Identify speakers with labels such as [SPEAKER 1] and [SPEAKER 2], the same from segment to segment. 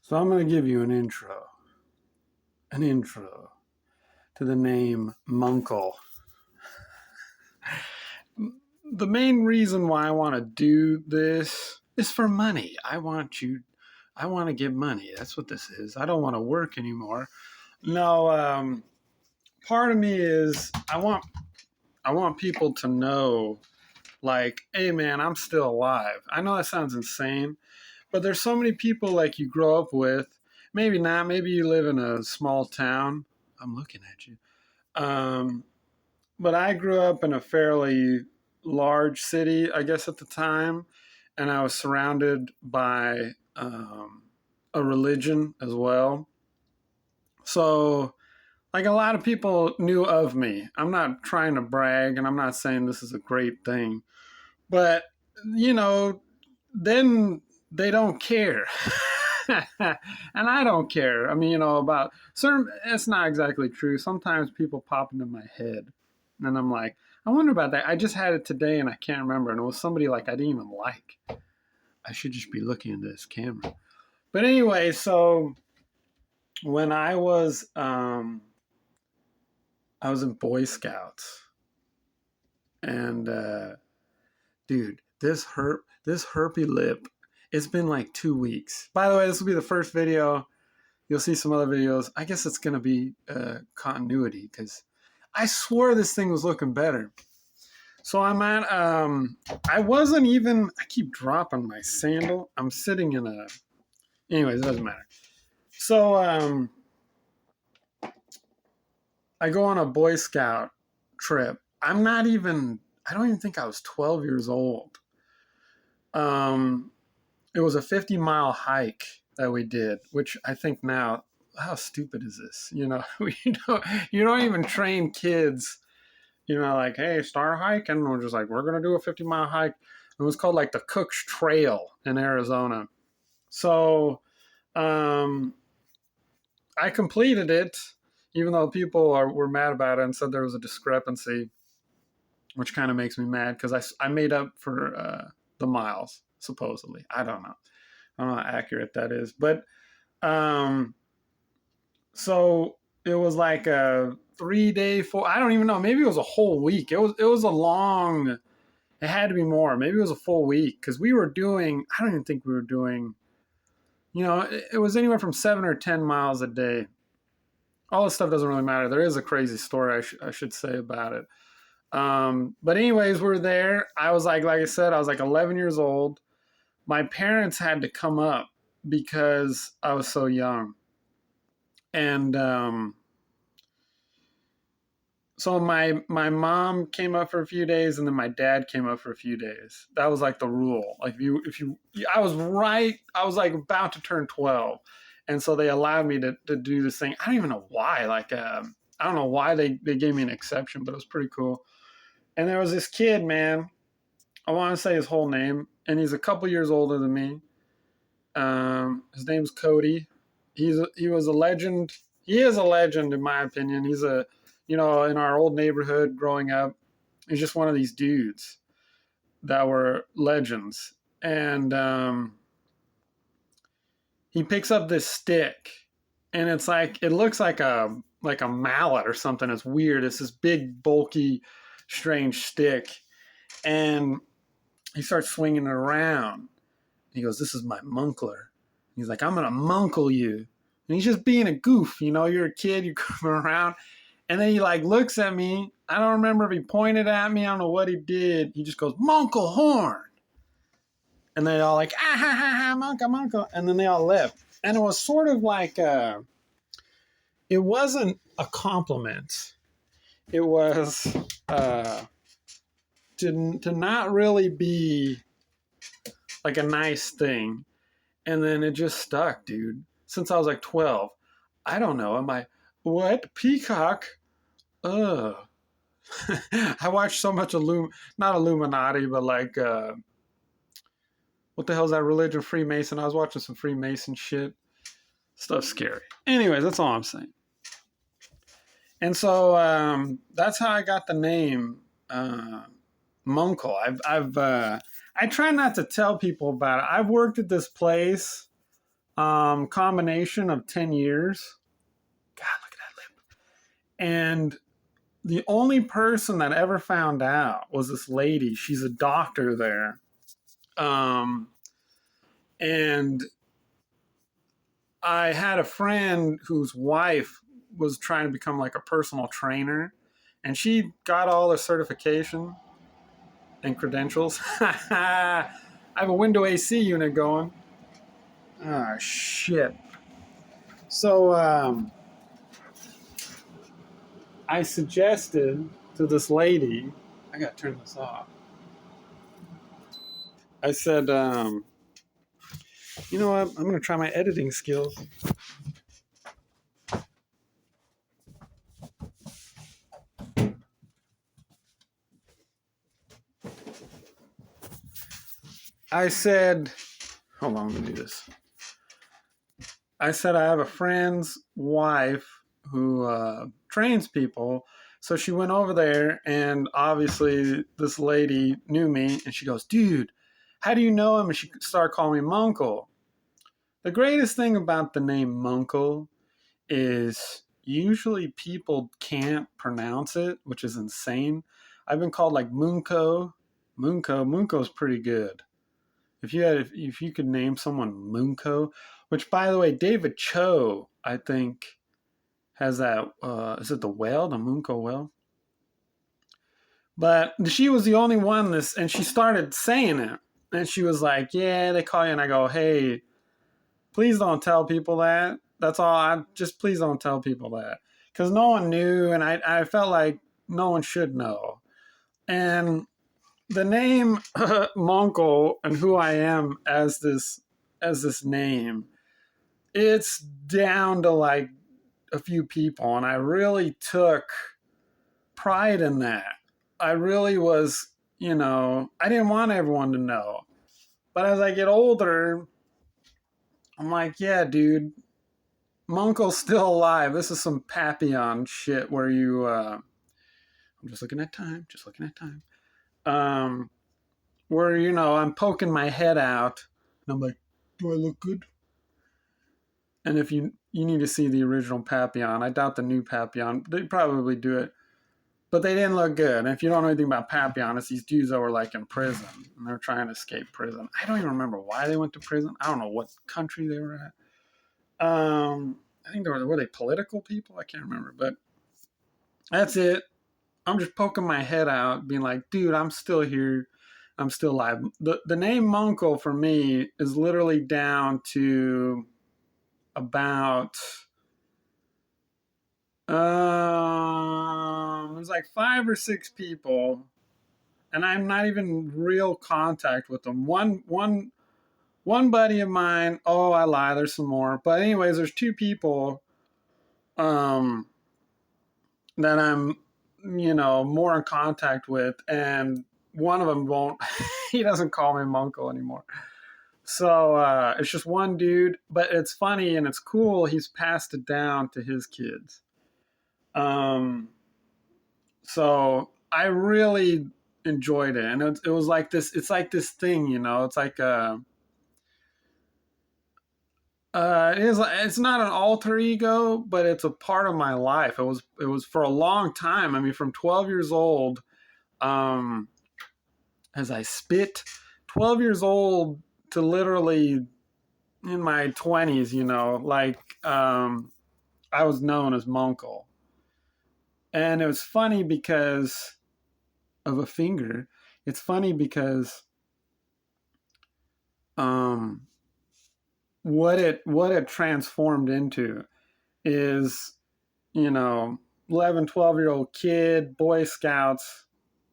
[SPEAKER 1] So I'm going to give you an intro to the name Munkle. The main reason why I want to do this is for money. I want to get money. That's what this is. I don't want to work anymore. No, part of me is I want people to know, like, hey man, I'm still alive. I know that sounds insane, but there's so many people like you grow up with. Maybe not. Maybe you live in a small town. I'm looking at you. Um, but I grew up in a fairly large city, I guess, at the time, and I was surrounded by a religion as well. So, like, a lot of people knew of me. I'm not trying to brag, and I'm not saying this is a great thing, but you know, then they don't care. And I don't care. I mean, about certain, it's not exactly true. Sometimes people pop into my head and I'm like, I wonder about that. I just had it today and I can't remember. And it was somebody like I didn't even like. I should just be looking at this camera. But anyway, so when I was in Boy Scouts, and dude, this herpy lip, it's been like 2 weeks. By the way, this will be the first video. You'll see some other videos. I guess it's going to be continuity because I swore this thing was looking better. So I'm at, I wasn't even, I keep dropping my sandal. I'm sitting in a, anyways, it doesn't matter. So I go on a Boy Scout trip. I don't even think I was 12 years old. It was a 50-mile hike that we did, which I think now, how stupid is this? You don't even train kids, like, hey, start hiking. We're just like, we're going to do a 50-mile hike. It was called like the Cook's Trail in Arizona. So I completed it, even though people were mad about it and said there was a discrepancy, which kind of makes me mad because I made up for the miles, supposedly. I don't know. I don't know how accurate that is. But so it was like a 3 day, I don't even know. Maybe it was a whole week. It was a long, it had to be more. Maybe it was a full week because we were doing, I don't even think we were doing, it was anywhere from 7 or 10 miles a day. All this stuff doesn't really matter. There is a crazy story I should say about it. But anyways, we're there. I was like I said, I was like 11 years old. My parents had to come up because I was so young. And so my mom came up for a few days and then my dad came up for a few days. That was like the rule. Like if you I was like about to turn 12. And so they allowed me to do this thing. I don't even know why. Like I don't know why they gave me an exception, but it was pretty cool. And there was this kid, man. I want to say his whole name, and he's a couple years older than me. His name's Cody. He was a legend. He is a legend in my opinion. He's in our old neighborhood growing up, he's just one of these dudes that were legends. And he picks up this stick, and it looks like a mallet or something. It's weird. It's this big, bulky, strange stick, and he starts swinging it around. He goes, "This is my munkler." He's like, "I'm gonna munkle you," and he's just being a goof. You're a kid, you're goofing around, and then he like looks at me. I don't remember if he pointed at me. I don't know what he did. He just goes, "Munkle horn," and they all like, "Ah ha ha ha, munkle munkle," and then they all left. And it was sort of like it wasn't a compliment. It was to not really be like a nice thing. And then it just stuck, dude. Since I was like 12. I don't know. Am I, what? Peacock? Ugh. I watched so much not Illuminati, but like, what the hell is that religion? Freemason. I was watching some Freemason shit. Stuff's scary. Anyways, that's all I'm saying. And so that's how I got the name Munkle. I try not to tell people about it. I've worked at this place combination of 10 years. God, look at that lip. And the only person that ever found out was this lady. She's a doctor there. Um, and I had a friend whose wife was trying to become like a personal trainer, and she got all the certification and credentials. I have a window AC unit going. Ah, shit. So I suggested to this lady, I gotta turn this off. I said, you know what? I'm gonna try my editing skills. I said, hold on, let me do this. I said I have a friend's wife who trains people. So she went over there, and obviously this lady knew me, and she goes, "Dude, how do you know him?" And she started calling me Munkle. The greatest thing about the name Munkle is usually people can't pronounce it, which is insane. I've been called like Munko's pretty good. If you could name someone Munko, which by the way, David Cho, I think, has that. Is it the whale, the Munko whale? But she was the only one this, and she started saying it, and she was like, "Yeah, they call you," and I go, "Hey, please don't tell people that. That's all. I just please don't tell people that because no one knew, and I felt like no one should know." And the name Munkle and who I am as this name, it's down to like a few people, and I really took pride in that. I really was, I didn't want everyone to know. But as I get older, I'm like, yeah, dude, Munkle's still alive. This is some Papillon shit where I'm just looking at time, where, I'm poking my head out and I'm like, do I look good? And if you need to see the original Papillon, I doubt the new Papillon, they probably do it, but they didn't look good. And if you don't know anything about Papillon, it's these dudes that were like in prison and they're trying to escape prison. I don't even remember why they went to prison. I don't know what country they were at. I think were they political people? I can't remember, but that's it. I'm just poking my head out, being like, dude, I'm still here. I'm still alive. The name Munkle for me is literally down to about there's like 5 or 6 people, and I'm not even real contact with them. One buddy of mine. Oh, I lie. There's some more, but anyways, there's 2 people um, that I'm more in contact with, and one of them won't. He doesn't call me Munkle anymore. So it's just one dude, but it's funny and it's cool. He's passed it down to his kids. Um, so I really enjoyed it, and it was like this. It's like this thing, It's like it's not an alter ego, but it's a part of my life. It was for a long time. I mean, from 12 years old, um, as I spit, 12 years old to literally in my 20s, like I was known as Munkle. And it was funny because of a finger. It's funny because um, what it transformed into is, 11, 12-year-old kid, Boy Scouts,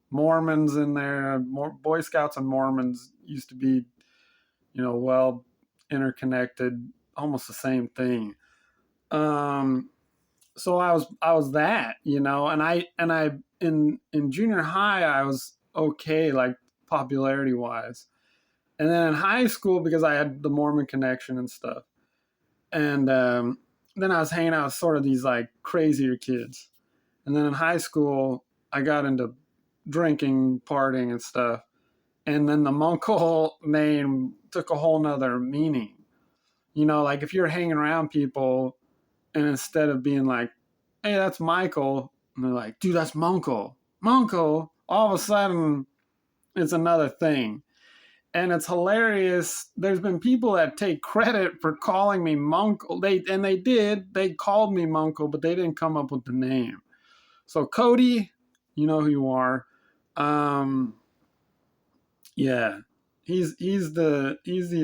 [SPEAKER 1] Mormons in there. Boy Scouts and Mormons used to be, well interconnected, almost the same thing. So I was that, and I in junior high I was okay, like popularity wise, and then in high school because I had the Mormon connection and stuff, and then I was hanging out with sort of these like crazier kids, and then in high school I got into drinking, partying, and stuff, and then the Munkle name took a whole nother meaning. You know, like if you're hanging around people and instead of being like, hey, that's Michael, and they're like, dude, that's Munkle. Munkle, all of a sudden it's another thing. And it's hilarious. There's been people that take credit for calling me Munkle. They did. They called me Munkle, but they didn't come up with the name. So Cody, you know who you are. Um, yeah, he's the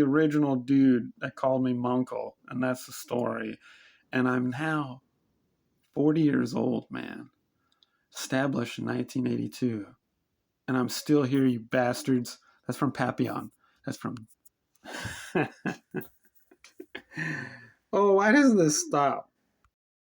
[SPEAKER 1] original dude that called me Munkle, and that's the story. And I'm now 40 years old, man. Established in 1982, and I'm still here, you bastards. That's from Papillon. That's from. Oh, why doesn't this stop?